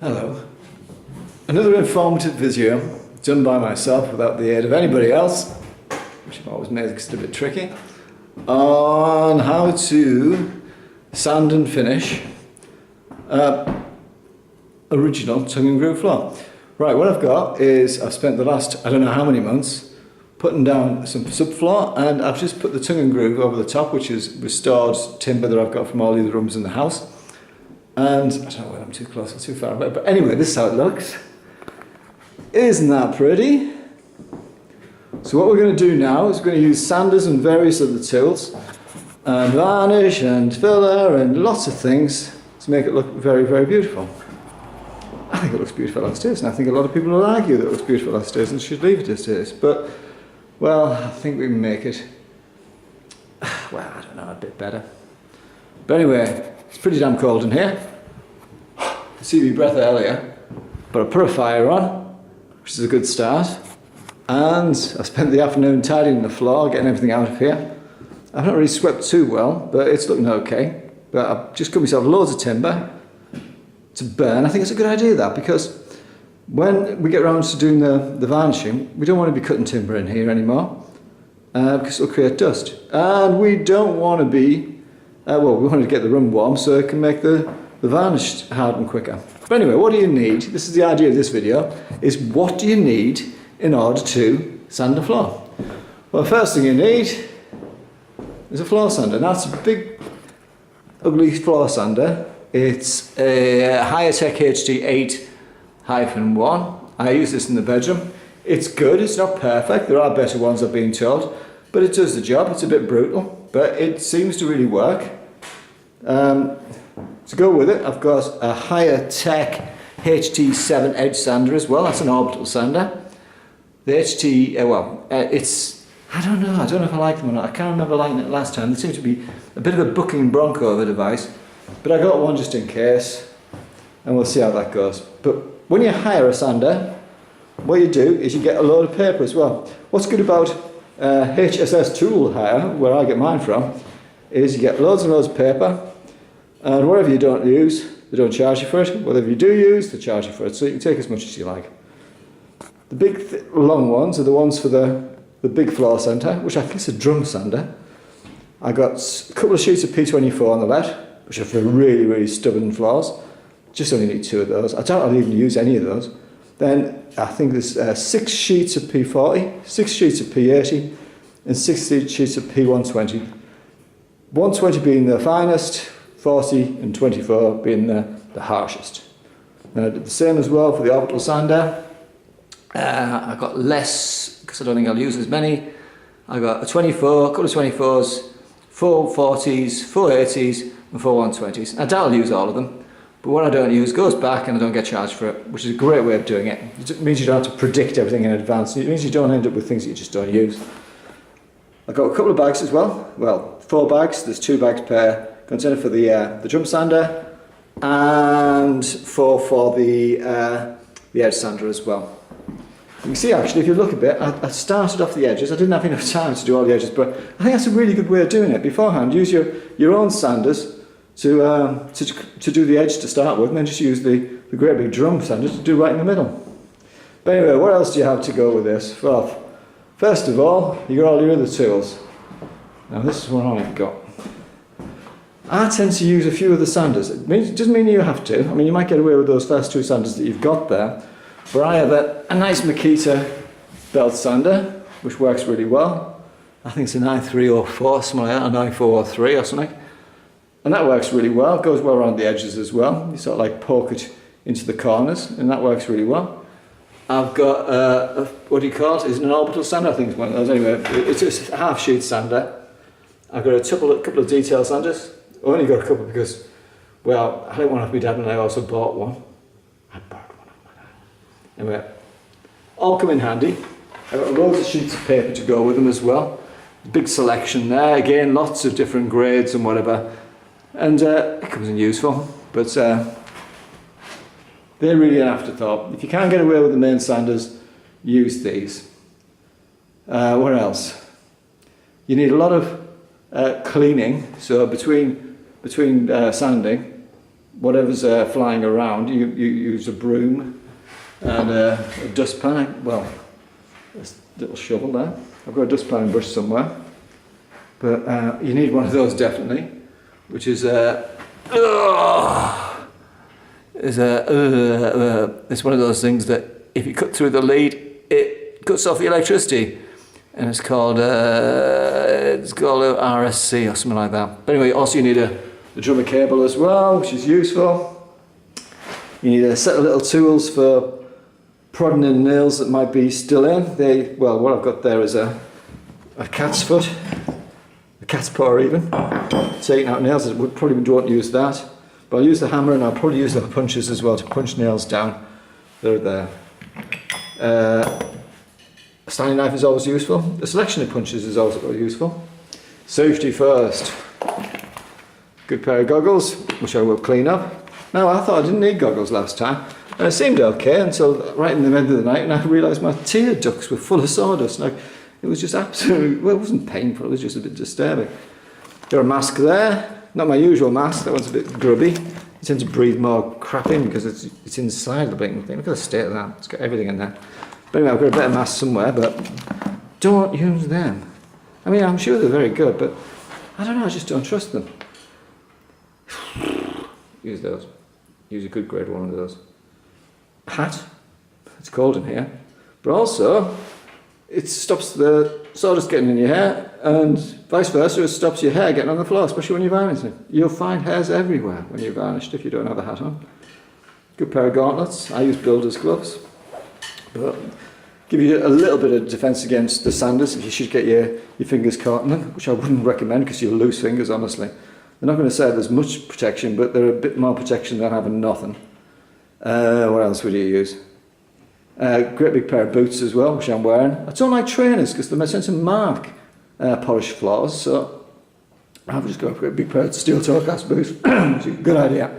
Hello. Another informative video done by myself without the aid of anybody else, which always makes it a bit tricky, on how to sand and finish original tongue and groove floor. Right, what I've got is I've spent the last I don't know how many months putting down some subfloor, and I've just put the tongue and groove over the top, which is restored timber that I've got from all the other rooms in the house. And I don't know whether I'm too close or too far away, but anyway, this is how it looks. Isn't that pretty? So what we're going to do now is we're going to use sanders and various other tools, and varnish and filler and lots of things to make it look very, very beautiful. I think it looks beautiful as it is, and I think a lot of people will argue that it looks beautiful as it is and should leave it as it is. But, well, I think we can make it, well, I don't know, a bit better. But anyway, it's pretty damn cold in here. I see me breath earlier, but I put a fire on, which is a good start. And I spent the afternoon tidying the floor, getting everything out of here. I've not really swept too well, but it's looking okay. But I've just cut myself loads of timber to burn. I think it's a good idea, that, because when we get around to doing the varnishing, we don't want to be cutting timber in here anymore, because it'll create dust. And we don't want to be, well, we want to get the room warm so it can make the varnish harden quicker. But anyway, what do you need? This is the idea of this video, is what do you need in order to sand a floor? Well, the first thing you need is a floor sander. Now, it's a big, ugly floor sander. It's a Higher-Tech HD 8-1. I use this in the bedroom. It's good, it's not perfect. There are better ones, I've been told, but it does the job. It's a bit brutal, but it seems to really work. To go with it, I've got a Higher-Tech HT7 edge sander as well. That's an orbital sander. The HT, it's, I don't know if I like them or not. I can't remember liking it last time. They seem to be a bit of a bucking bronco of a device, but I got one just in case, and we'll see how that goes. But when you hire a sander, what you do is you get a load of paper as well. What's good about HSS tool hire, where I get mine from, is you get loads and loads of paper, and whatever you don't use, they don't charge you for it. Whatever you do use, they charge you for it, so you can take as much as you like. The big long ones are the ones for the big floor sander, which I think is a drum sander. I got a couple of sheets of P24 on the left, which are for really, really stubborn floors. Just only need 2 of those. I doubt I'll even use any of those. Then I think there's 6 sheets of P40, 6 sheets of P80, and 6 sheets of P120. 120 being the finest, 40 and 24 being the harshest. And I did the same as well for the orbital sander. I got less, because I don't think I'll use as many. I got a 24, a couple of 24s, 4 40s, 4 80s, and 4 120s. I doubt I'll use all of them, but what I don't use goes back and I don't get charged for it, which is a great way of doing it. It means you don't have to predict everything in advance. It means you don't end up with things that you just don't use. I've got a couple of bags as well. Well, 4 bags. There's 2 bags per container for the drum sander, and 4 for the edge sander as well. You can see, actually, if you look a bit, I started off the edges. I didn't have enough time to do all the edges, but I think that's a really good way of doing it beforehand. Use your own sanders to do the edge to start with, and then just use the great big drum sander to do right in the middle. But anyway, what else do you have to go with this? Well, first of all, you got all your other tools. Now this is what I've got. I tend to use a few of the sanders. It doesn't mean you have to. I mean, you might get away with those first 2 sanders that you've got there. But I have a nice Makita belt sander, which works really well. I think it's a 9304, something like that, a 9403 or something. And that works really well. It goes well around the edges as well. You sort of like poke it into the corners, and that works really well. I've got what do you call it? Is it an orbital sander? I think it's one of those. Anyway, it's just a half sheet sander. I've got a couple of detail sanders. I only got a couple because, well, I didn't want to have my dad, and I also bought one. I borrowed one of my dad. Anyway, all come in handy. I've got loads of sheets of paper to go with them as well. Big selection there. Again, lots of different grades and whatever. And it comes in useful. But they're really an afterthought. If you can't get away with the main sanders, use these. What else? You need a lot of cleaning. So between sanding, whatever's flying around, you use a broom and a dustpan. Well, this little shovel there. I've got a dustpan and brush somewhere, but you need one of those definitely, which is it's one of those things that if you cut through the lead, it cuts off the electricity, and it's called RSC or something like that. But anyway, also you need a drummer cable as well, which is useful. You need a set of little tools for prodding in nails that might be still in. Well, what I've got there is a cat's foot, a cat's paw even, taking out nails. I would probably don't use that, but I'll use the hammer, and I'll probably use the punches as well to punch nails down. They're there. A Stanley knife is always useful. A selection of punches is also useful. Safety first. Good pair of goggles, which I will clean up. Now, I thought I didn't need goggles last time, and it seemed okay until right in the middle of the night, and I realised my tear ducts were full of sawdust. Like, it was just absolutely, well, it wasn't painful, it was just a bit disturbing. Got a mask there, not my usual mask, that one's a bit grubby. You tend to breathe more crap in because it's inside the blinking thing. Look at the state of that, it's got everything in there. But anyway, I've got a better mask somewhere, but don't use them. I mean, I'm sure they're very good, but I don't know, I just don't trust them. Use those. Use a good grade one of those. Hat, it's cold in here, but also it stops the sawdust getting in your hair, and vice versa, it stops your hair getting on the floor, especially when you're varnishing. You'll find hairs everywhere when you're varnished if you don't have a hat on. Good pair of gauntlets. I use builder's gloves, but give you a little bit of defence against the sanders if you should get your fingers caught in them, which I wouldn't recommend because you'll lose fingers, honestly. They're not going to say there's much protection, but they're a bit more protection than having nothing. What else would you use? Great big pair of boots as well, which I'm wearing. I don't like trainers because they tend to mark polished floors, so I've just got a great big pair of steel toe cast boots, which is a good idea.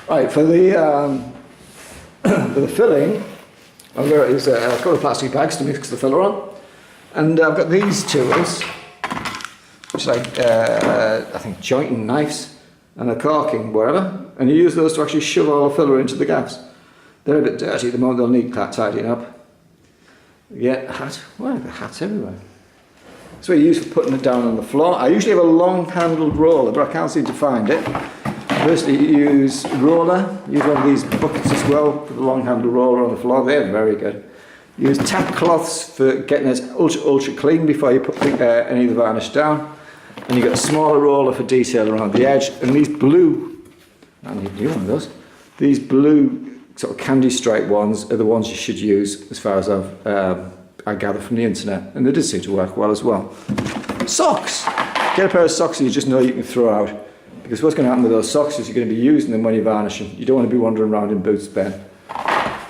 Right, for the filling, I've got a couple of plastic bags to mix the filler on, and I've got these tools, which are like, I think, jointing knives and a caulking, wherever, and you use those to actually shove all the filler into the gaps. They're a bit dirty at the moment, they'll need tidying up. Yeah, a hat. Well, the hat's everywhere. That's what you use for putting it down on the floor. I usually have a long-handled roller, but I can't seem to find it. Firstly, you use roller. Use one of these buckets as well for the long-handled roller on the floor. They're very good. Use tap cloths for getting it ultra clean before you put any of the varnish down. And you've got a smaller roller for detail around the edge. And these blue, I need a new one of those. These blue sort of candy stripe ones are the ones you should use, as far as I gather from the internet, and they did seem to work well as well. Socks! Get a pair of socks that you just know you can throw out, because what's going to happen with those socks is you're going to be using them when you're varnishing. You don't want to be wandering around in boots, Ben.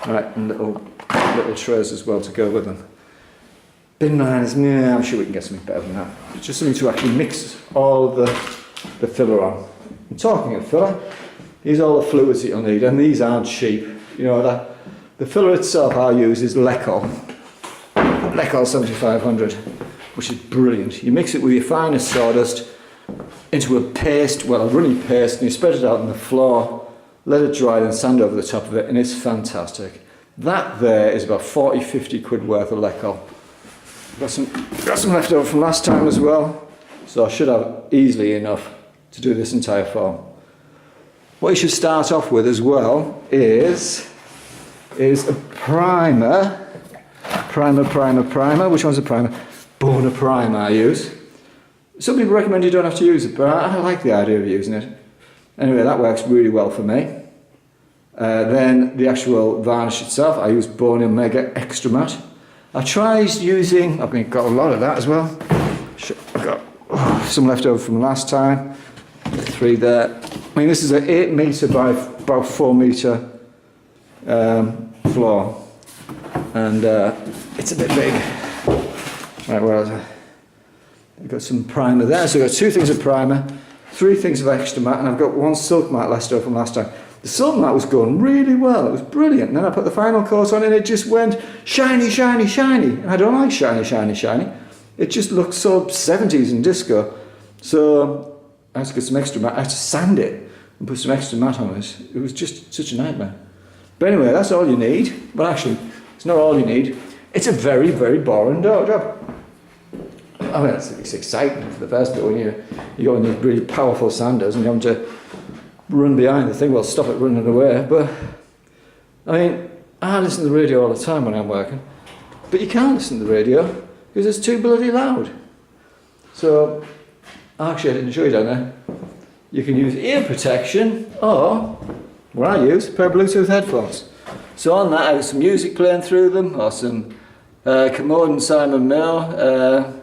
Right, and little trays as well to go with them. Bin liners, yeah, I'm sure we can get something better than that. It's just something to actually mix all of the filler on. And talking of filler, these are all the fluids that you'll need, and these aren't cheap. You know, that the filler itself I use is Lecol 7500, which is brilliant. You mix it with your finest sawdust into a paste, well, a runny paste, and you spread it out on the floor, let it dry, then sand over the top of it, and it's fantastic. That there is about 40-50 quid worth of Lecol. Got some left over from last time as well, so I should have easily enough to do this entire form. What you should start off with as well is a primer. Primer. Which one's a primer? Bona primer I use. Some people recommend you don't have to use it, but I like the idea of using it. Anyway, that works really well for me. Then the actual varnish itself, I use Bona Mega Extra Matte. I tried using, I've got a lot of that as well. I've got some left over from last time. 3 there. I mean, this is an 8 metre by about 4 metre floor, and it's a bit big. Right, where else? I've got some primer there, so I've got 2 things of primer, 3 things of extra matte, and I've got 1 silk matte left over from last time. The silk matte was going really well, it was brilliant, and then I put the final coat on and it just went shiny, shiny, shiny, and I don't like shiny, shiny, shiny. It just looked so 70s and disco, so I had to get some extra matte. I had to sand it. and put some extra mat on it. It was just such a nightmare. But anyway, that's all you need. Well, actually, it's not all you need. It's a very, very boring door job. I mean, it's exciting for the first bit when you got these really powerful sanders and you have to run behind the thing. Well, stop it running away. But I mean, I listen to the radio all the time when I'm working, but you can't listen to the radio because it's too bloody loud. So, actually, I didn't show you down there. You can use ear protection, or what I use, a pair of Bluetooth headphones. So on that, I have some music playing through them, or some Commode and Simon Mill.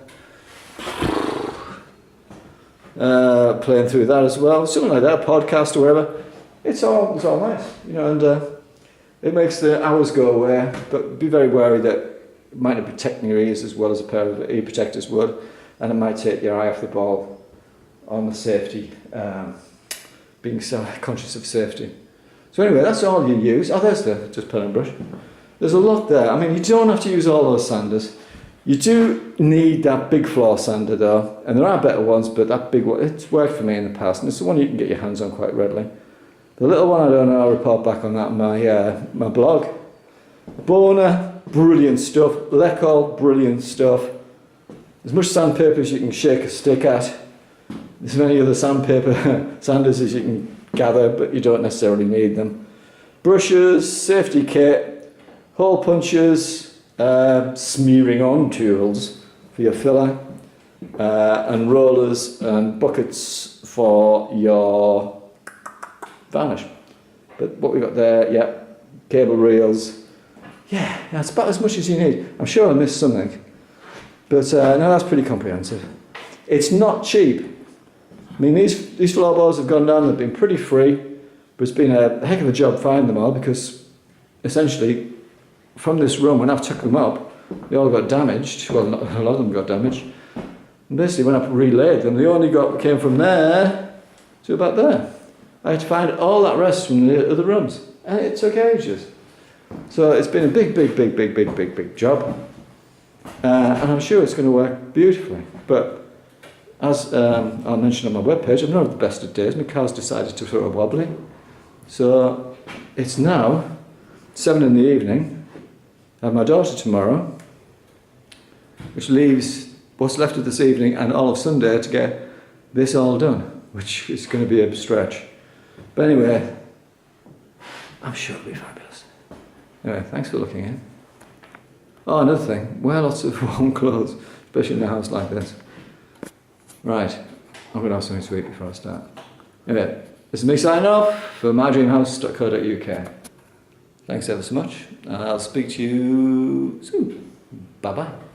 Playing through that as well, something like that, a podcast or whatever. It's all nice, you know, and it makes the hours go away. But be very wary that it might not protect your ears as well as a pair of ear protectors would, and it might take your eye off the ball on the safety, being so conscious of safety. So anyway, that's all you use. Oh, there's the just pen and brush. There's a lot there. I mean, you don't have to use all those sanders. You do need that big floor sander though, and there are better ones, but that big one, it's worked for me in the past, and it's the one you can get your hands on quite readily. The little one, I don't know, I'll report back on that on my blog. Boner, brilliant stuff. Lecol, brilliant stuff. As much sandpaper as you can shake a stick at. There's many other sanders as you can gather, but you don't necessarily need them. Brushes, safety kit, hole punches, smearing on tools for your filler, and rollers and buckets for your varnish. But what we got there, yeah, cable reels, yeah, that's about as much as you need. I'm sure I missed something, but no, that's pretty comprehensive. It's not cheap. I mean, these floorboards have gone down, they've been pretty free, but it's been a heck of a job finding them all, because essentially from this room, when I've took them up, they all got damaged. Well, not, a lot of them got damaged. And basically, when I relayed them, they only came from there to about there. I had to find all that rest from the other rooms, and it took ages. So it's been a big job, and I'm sure it's going to work beautifully. But as I'll mention on my webpage, I'm not at the best of days. My car's decided to throw a wobbly, so it's now 7 in the evening. I have my daughter tomorrow, which leaves what's left of this evening and all of Sunday to get this all done, which is going to be a stretch. But anyway, I'm sure it'll be fabulous. Anyway, thanks for looking in. Oh, another thing, wear lots of warm clothes, especially in a house like this. Right, I'm going to have something to eat before I start. Anyway, this is me signing off for mydreamhouse.co.uk. Thanks ever so much, and I'll speak to you soon. Bye-bye.